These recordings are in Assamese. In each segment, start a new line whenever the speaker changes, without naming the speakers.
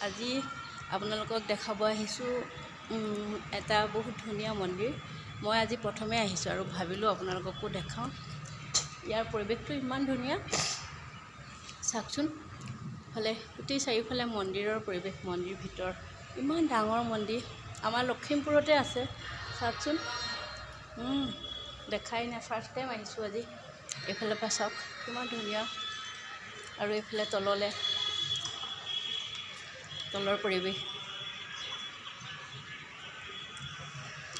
আজি আপোনালোকক দেখাব আহিছোঁ এটা বহুত ধুনীয়া মন্দিৰ। মই আজি প্ৰথমে আহিছোঁ আৰু ভাবিলোঁ আপোনালোককো দেখাওঁ। ইয়াৰ পৰিৱেশটো ইমান ধুনীয়া, চাওকচোন। ফালে গোটেই চাৰিওফালে মন্দিৰৰ পৰিৱেশ, মন্দিৰ ভিতৰ ইমান ডাঙৰ মন্দিৰ। আমাৰ লখিমপুৰতে আছে, চাওকচোন। দেখাই নাই, ফাৰ্ষ্ট টাইম আহিছোঁ আজি। এইফালৰ পৰা চাওক কিমান ধুনীয়া, আৰু এইফালে তলৰ পৰিৱেশ,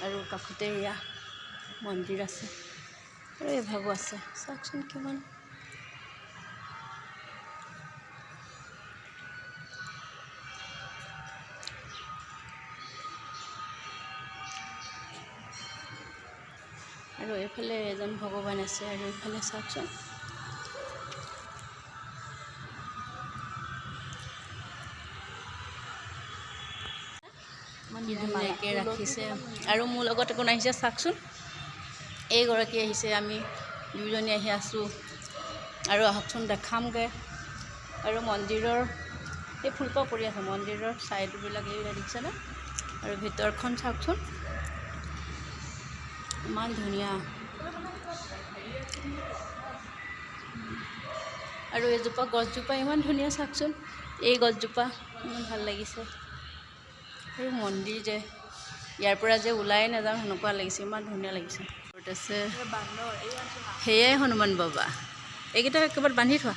আৰু কাষতে এয়া মন্দিৰ আছে আৰু এভাগো আছে, চাওকচোন কিমান। আৰু এইফালে এজন ভগৱান আছে, আৰু এইফালে চাওকচোন। কি ধুনীয়াকৈ ৰাখিছে। আৰু মোৰ লগত কোন আহিছে চাওকচোন, এইগৰাকী আহিছে। আমি দুয়োজনী আহি আছোঁ, আৰু আহকচোন দেখামগৈ। আৰু মন্দিৰৰ এই ফুলপাহ পৰি আছে, মন্দিৰৰ ছাইডবিলাক এইবিলাক দেখিছেনে? আৰু ভিতৰখন চাওকচোন, ইমান ধুনীয়া। আৰু এজোপা গছজোপা ইমান ধুনীয়া, চাওকচোন। এই গছজোপা ইমান ভাল লাগিছে। আৰু মন্দিৰ যে ইয়াৰ পৰা যে ওলাই নাযাওঁ সেনেকুৱা লাগিছে, ইমান ধুনীয়া লাগিছে। আছে সেয়াই হনুমান বাবা, এইকেইটা একেবাৰে বান্ধি থোৱা।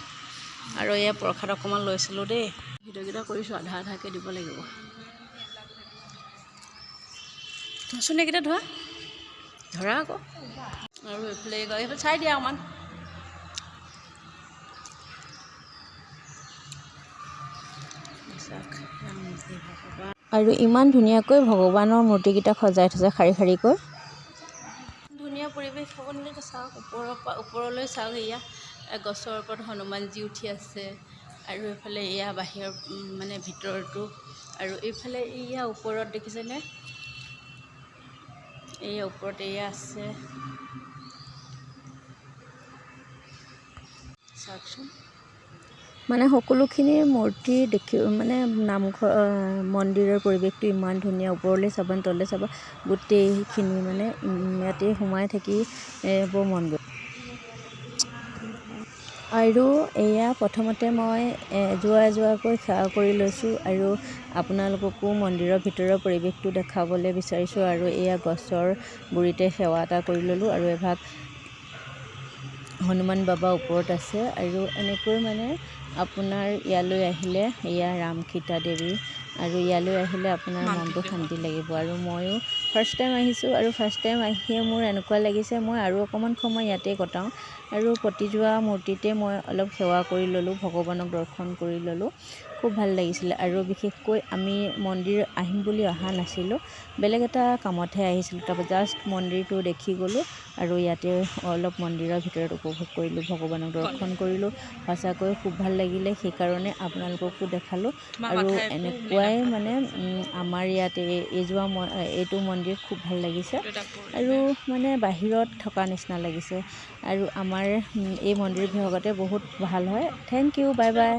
আৰু এয়া প্ৰসাদ অকণমান লৈছিলোঁ দেই, ভিডিঅ'কেইটা কৰিছোঁ, আধা আধাকৈ দিব লাগিব। ধোৱাচোন এইকেইটা, ধৰা আকৌ। আৰু এইফালে চাই দিয়া অকণমান। আৰু ইমান ধুনীয়াকৈ ভগৱানৰ মূৰ্তিকেইটা সজাই থৈছে শাৰী শাৰীকৈ। ধুনীয়া পৰিৱেশ, সকলোকে চাওক। ওপৰলৈ চাওক, এয়া গছৰ ওপৰত হনুমানজী উঠি আছে। আৰু এইফালে এয়া বাহিৰৰ মানে ভিতৰটো, আৰু এইফালে এয়া ওপৰত দেখিছেনে? এয়া ওপৰত এয়া আছে, চাওকচোন। মানে সকলোখিনি মূৰ্তি দেখি মানে নামঘৰ মন্দিৰৰ পৰিৱেশটো ইমান ধুনীয়া। ওপৰলৈ চাবা, তললৈ চাবা, গোটেইখিনি মানে ইয়াতে সোমাই থাকি বৰ মন গ'ল। আৰু এয়া প্ৰথমতে মই এযোৱাকৈ সেৱা কৰি লৈছোঁ, আৰু আপোনালোককো মন্দিৰৰ ভিতৰৰ পৰিৱেশটো দেখাবলৈ বিচাৰিছোঁ। আৰু এয়া গছৰ গুৰিতে সেৱা এটা কৰি ল'লোঁ, আৰু এভাগ হনুমান বাবা ওপৰত আছে। আৰু এনেকৈ মানে আপোনাৰ ইয়ালৈ আহিলে, এয়া ৰাম সীতা দেৱী, আৰু ইয়ালৈ আহিলে আপোনাৰ মনটো শান্তি লাগিব। আৰু ময়ো ফাৰ্ষ্ট টাইম আহিছোঁ, আৰু ফাৰ্ষ্ট টাইম আহিয়ে মোৰ এনেকুৱা লাগিছে মই আৰু অকণমান সময় ইয়াতে কটাওঁ। আৰু প্ৰতি যোৱা মূৰ্তিতে মই অলপ সেৱা কৰি ল'লোঁ, ভগৱানক দৰ্শন কৰি ল'লোঁ, খুব ভাল লাগিছিলে। আৰু বিশেষকৈ আমি মন্দিৰ আহিম বুলি অহা নাছিলোঁ, বেলেগ এটা কামতহে আহিছিলোঁ। তাৰপৰা জাষ্ট মন্দিৰটো দেখি গ'লোঁ, আৰু ইয়াতে অলপ মন্দিৰৰ ভিতৰত উপভোগ কৰিলোঁ, ভগৱানক দৰ্শন কৰিলোঁ। সঁচাকৈ খুব ভাল লাগিলে, সেইকাৰণে আপোনালোককো দেখালোঁ। আৰু এনেকুৱাই মানে আমাৰ ইয়াতে এইটো মন্দিৰ খুব ভাল লাগিছে, আৰু মানে বাহিৰত থকা নিচিনা লাগিছে। আৰু আমাৰ এই মন্দিৰ ভাগতে বহুত ভাল হয়। Thank you, bye by.